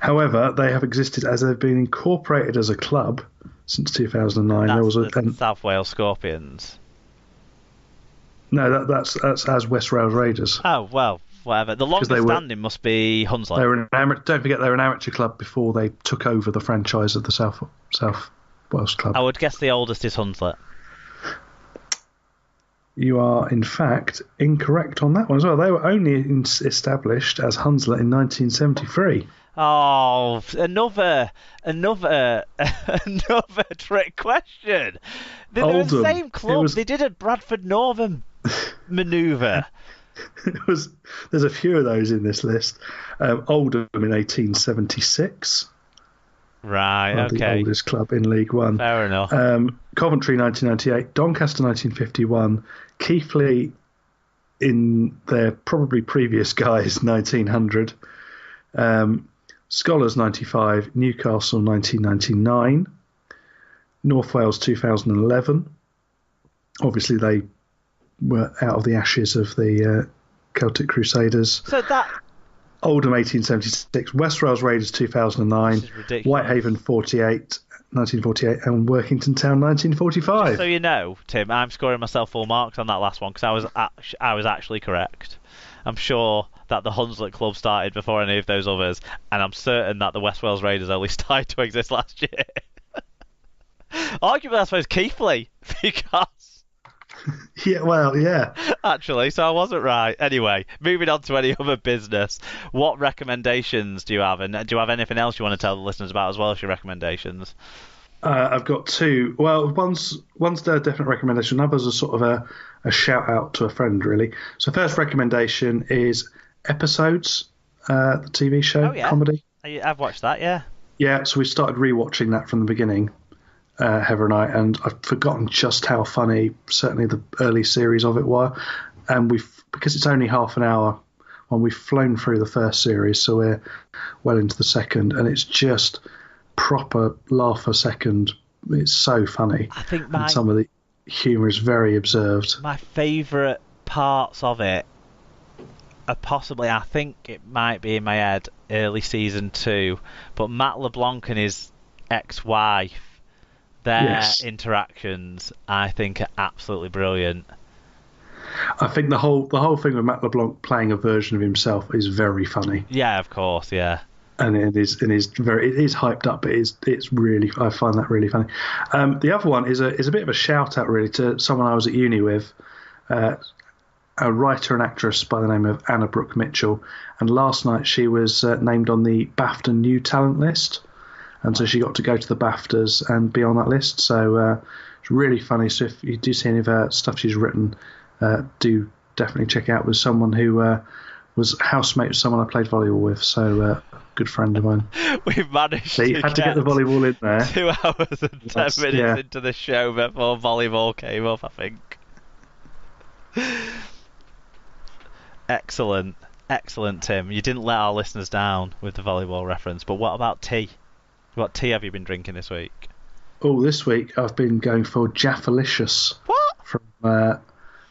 However, they have existed as they've been incorporated as a club since 2009. That's There was the South Wales Scorpions. No, that's as West Wales Raiders. Oh, well, whatever. The longest standing must be Hunslet. They were don't forget they were an amateur club before they took over the franchise of the South Wales club. I would guess the oldest is Hunslet. You are, in fact, incorrect on that one as well. They were only established as Hunslet in 1973. Oh, another trick question. They were the same club. They did a Bradford Northern manoeuvre. There's a few of those in this list. Oldham in 1876. Right, okay. The oldest club in League One. Fair enough. Coventry 1998, Doncaster 1951, Keighley in their probably previous guise 1900, Scholars 95, Newcastle 1999, North Wales 2011. Obviously they were out of the ashes of the Celtic Crusaders. So that... Oldham 1876, West Wales Raiders 2009, Whitehaven 1948, and Workington Town 1945. Just so you know, Tim, I'm scoring myself full marks on that last one because I was actually correct. I'm sure that the Hunslet Club started before any of those others, and I'm certain that the West Wales Raiders only started to exist last year. Arguably, I suppose Keighley, because... Yeah. Actually, so I wasn't right. Anyway, moving on to any other business. What recommendations do you have? And do you have anything else you want to tell the listeners about as well as your recommendations? I've got two. Well, one's a definite recommendation. Others are sort of a shout out to a friend, really. So first recommendation is Episodes, the TV show, comedy. I've watched that, yeah. Yeah, so we started rewatching that from the beginning. Heather and I, and I've forgotten just how funny certainly the early series of it were, and because it's only half an hour when we've flown through the first series, so we're well into the second, and it's just proper laugh a second. It's so funny. I think and some of the humour is very observed. My favourite parts of it are possibly, I think it might be in my head, early season 2, but Matt LeBlanc and his ex-wife, their interactions, I think, are absolutely brilliant. I think the whole thing with Matt LeBlanc playing a version of himself is very funny. Yeah, of course, yeah. And it is hyped up, but it's really, I find that really funny. The other one is a bit of a shout out really to someone I was at uni with, a writer and actress by the name of Anna Brooke Mitchell, and last night she was named on the BAFTA New Talent list. And so she got to go to the BAFTAs and be on that list. So it's really funny. So if you do see any of her stuff she's written, do definitely check out. With someone who was housemate with someone I played volleyball with. So good friend of mine. We've managed so you had to get the volleyball in there. 2 hours and 10 minutes into the show before volleyball came up, I think. Excellent, Tim. You didn't let our listeners down with the volleyball reference. But what about tea? What tea have you been drinking this week? Oh, this week I've been going for Jaffalicious. What?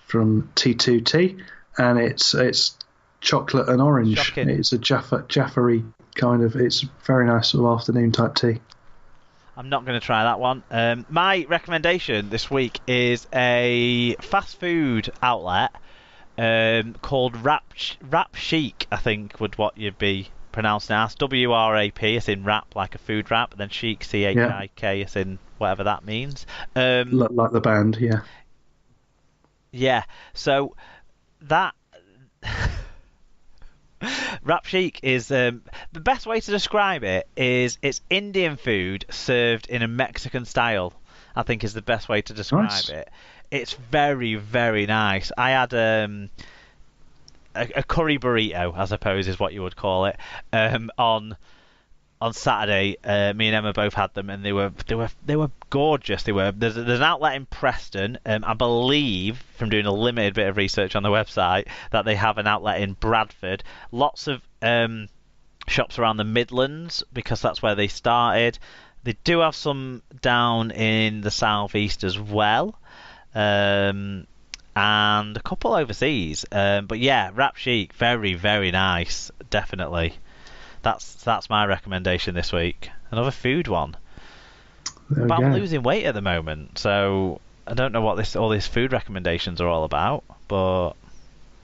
From T2T, and it's chocolate and orange. Shocking. It's a Jaffery kind of. It's very nice sort of afternoon type tea. I'm not going to try that one. My recommendation this week is a fast food outlet called Rap Chic, I think would what you'd be pronounced as. WRAP, it's in rap, like a food rap, and then chic, CHIK, it's in whatever that means. Like the band, yeah. Yeah, so that Rap Chic is the best way to describe it is it's Indian food served in a Mexican style, I think is the best way to describe it. It's very, very nice. I had a curry burrito, I suppose is what you would call it, on Saturday. Me and Emma both had them, and they were gorgeous. There's an outlet in Preston. I believe from doing a limited bit of research on the website that they have an outlet in Bradford. Lots of shops around the Midlands because that's where they started. They do have some down in the southeast as well. And a couple overseas. But yeah, Rap Chic, very, very nice. Definitely that's my recommendation this week. Another food one. There we But go. I'm losing weight at the moment, so I don't know what all these food recommendations are all about. But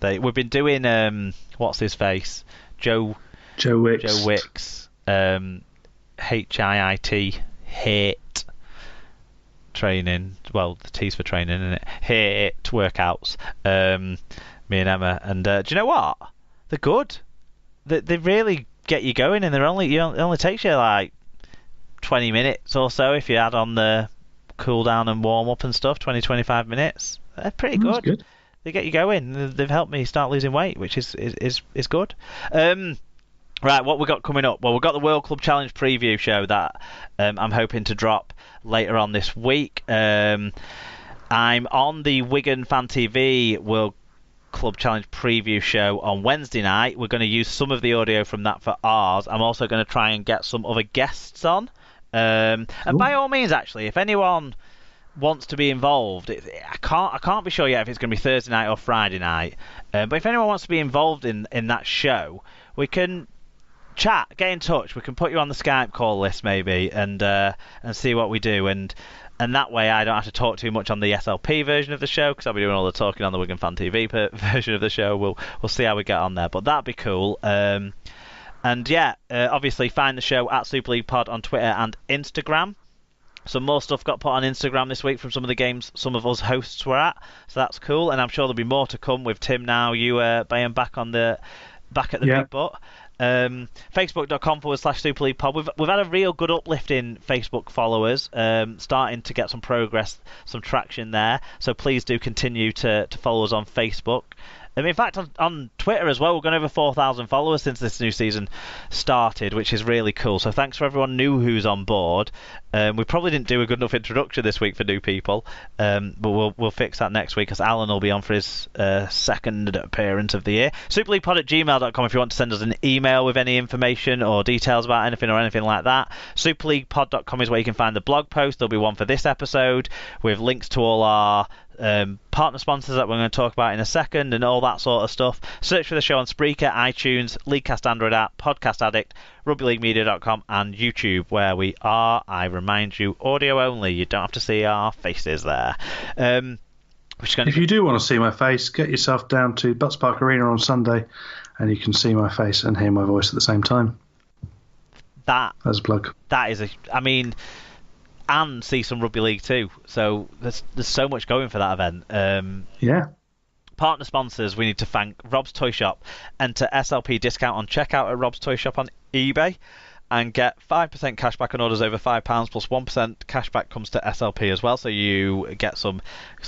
we've been doing what's his face, Joe Wicks, HIIT training. Well, the T's for training, isn't it? HIIT workouts. Me and Emma, and do you know what? They're good. They really get you going, and it only takes you like 20 minutes or so if you add on the cool down and warm up and stuff. 20-25 minutes. They're pretty good. Good. They get you going. They've helped me start losing weight, which is good. Right, what we got coming up? Well, we've got the World Club Challenge preview show that I'm hoping to drop later on this week. I'm on the Wigan Fan TV World Club Challenge preview show on Wednesday night. We're going to use some of the audio from that for ours. I'm also going to try and get some other guests on. And by all means, actually, if anyone wants to be involved, I can't be sure yet if it's going to be Thursday night or Friday night. But if anyone wants to be involved in that show, we can chat, get in touch. We can put you on the Skype call list maybe, and see what we do. And that way I don't have to talk too much on the SLP version of the show, because I'll be doing all the talking on the Wigan Fan TV version of the show. We'll see how we get on there, but that'd be cool. Obviously find the show at Super League Pod on Twitter and Instagram. Some more stuff got put on Instagram this week from some of the games some of us hosts were at, so that's cool. And I'm sure there'll be more to come with Tim now, you being back at the big butt. Facebook.com/Super League Pod. We've had a real good uplift in Facebook followers, starting to get some progress, some traction there. So please do continue to follow us on Facebook. In fact, on Twitter as well, we've gone over 4,000 followers since this new season started, which is really cool. So thanks for everyone new who's on board. We probably didn't do a good enough introduction this week for new people, but we'll fix that next week, because Alan will be on for his second appearance of the year. superleaguepod@gmail.com if you want to send us an email with any information or details about anything or anything like that. superleaguepod.com is where you can find the blog post. There'll be one for this episode with links to all our partner sponsors that we're going to talk about in a second, and all that sort of stuff. Search for the show on Spreaker, iTunes, Leaguecast Android app, Podcast Addict, rugbyleaguemedia.com, and YouTube, where we are, I remind you, audio only. You don't have to see our faces there. If you do want to see my face, get yourself down to Butts Park Arena on Sunday, and you can see my face and hear my voice at the same time. As a plug. That is and see some rugby league too. So there's so much going for that event. Partner sponsors, we need to thank Rob's Toy Shop. Enter SLP discount on checkout at Rob's Toy Shop on eBay and get 5% cashback on orders over £5 plus 1% cashback comes to SLP as well. So you get some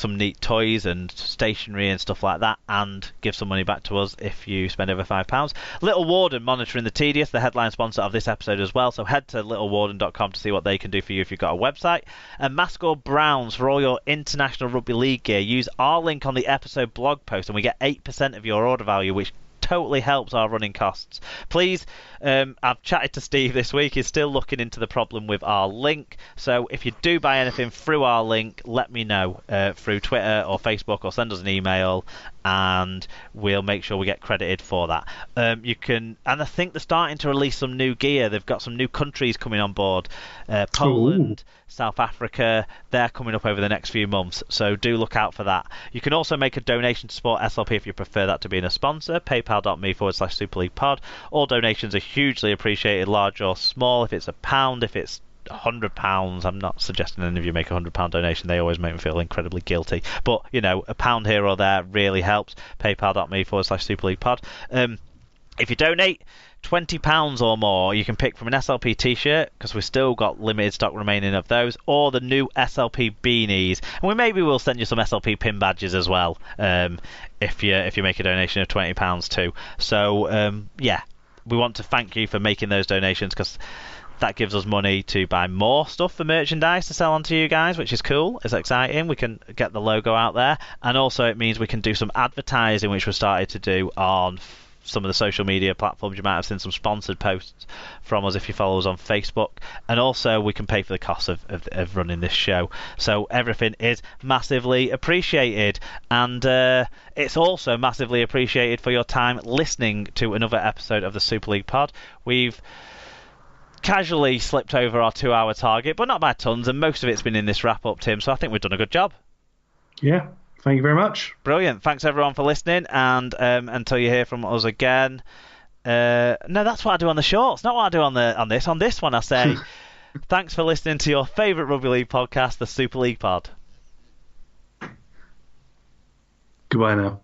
neat toys and stationery and stuff like that, and give some money back to us if you spend over £5. Little Warden, monitoring the tedious, the headline sponsor of this episode as well. So head to littlewarden.com to see what they can do for you if you've got a website. And Mascot Browns, for all your international rugby league gear, use our link on the episode blog post and we get 8% of your order value, which totally helps our running costs. Please, I've chatted to Steve this week. He's still looking into the problem with our link. So if you do buy anything through our link, let me know through Twitter or Facebook, or send us an email, and we'll make sure we get credited for that. You can, and I think they're starting to release some new gear. They've got some new countries coming on board. Poland, South Africa, they're coming up over the next few months, so do look out for that. You can also make a donation to support SLP if you prefer that to being a sponsor. PayPal.me/Super League Pod. All donations are hugely appreciated, large or small. If it's £1, if it's £100, I'm not suggesting any of you make a £100 donation. They always make me feel incredibly guilty. But, a £1 here or there really helps. PayPal.me/Super League Pod. If you donate £20 or more, you can pick from an SLP t-shirt, because we've still got limited stock remaining of those, or the new SLP beanies, and maybe we'll send you some SLP pin badges as well, if you make a donation of £20 too. So we want to thank you for making those donations, because that gives us money to buy more stuff for merchandise to sell on to you guys, which is cool. It's exciting. We can get the logo out there, and also it means we can do some advertising, which we started to do on some of the social media platforms. You might have seen some sponsored posts from us if you follow us on Facebook. And also, we can pay for the cost of running this show. So everything is massively appreciated. And it's also massively appreciated for your time listening to another episode of the Super League Pod. We've casually slipped over our 2-hour target, but not by tons, and most of it's been in this wrap-up, Tim, so I think we've done a good job. Yeah, thank you very much. Brilliant. Thanks, everyone, for listening, and until you hear from us again... no, that's what I do on the shorts, not what I do on this. On this one, I say, thanks for listening to your favourite Rugby League podcast, the Super League Pod. Goodbye now.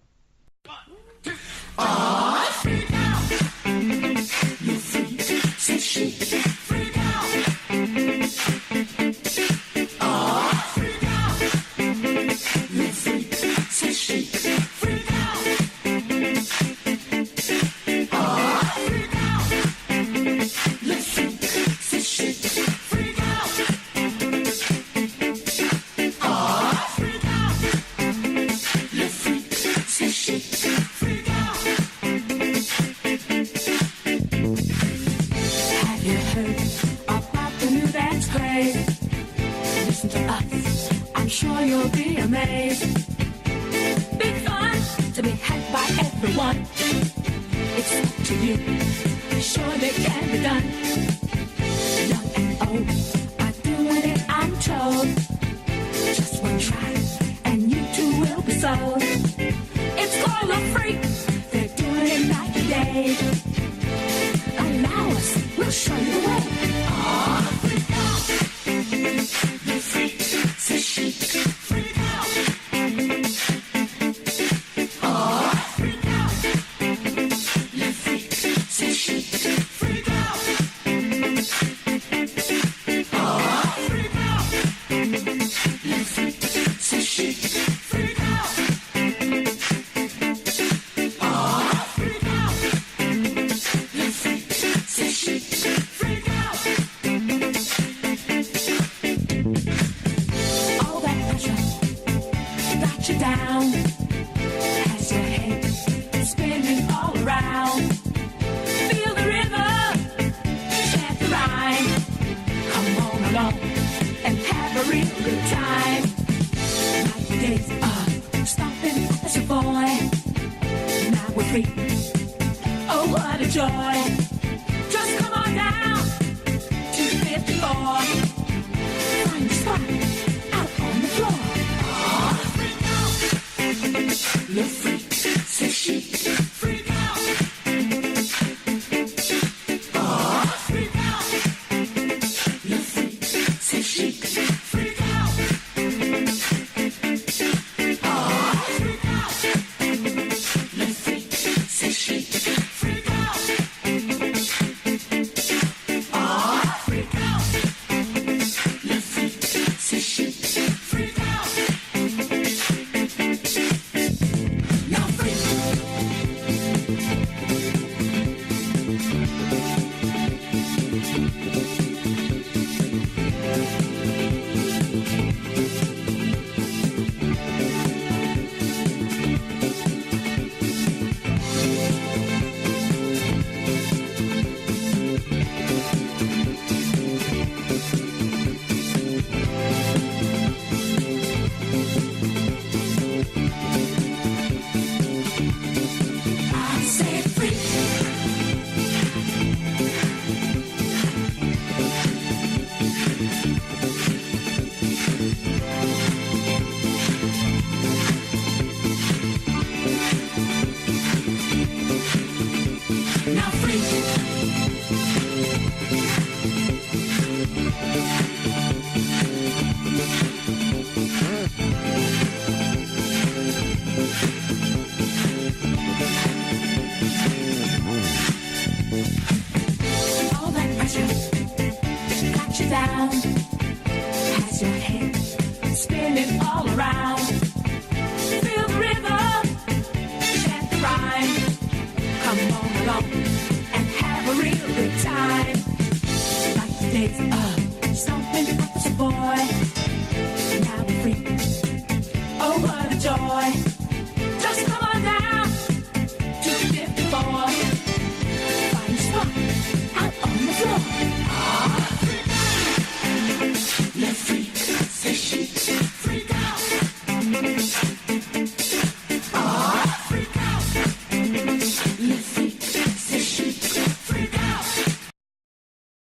You'll be amazed. Big fun to be had by everyone. It's up to you. Surely it can be done. Young and old are doing it, I'm told. Just one try, and you too will be sold. It's called a freak. They're doing it night and day. Allow us, we'll show you the way. Oh, freak out. The freak, says she. Oh, what a joy. Just come on down to 54. Find a spot out on the floor. Oh, freak out. Le freak, c'est chic. Freak out. Oh, freak out. Le freak, c'est chic. Freak out. Oh, freak out. Le freak, c'est chic. Freak out. Oh, freak out. Le freak, c'est chic. Freak out. Now freak. I say freak. Now freak. All that pressure got you down. Has your head spinning all around. Feel the rhythm, chant the rhyme. Come on along and have a real good time. Like the days of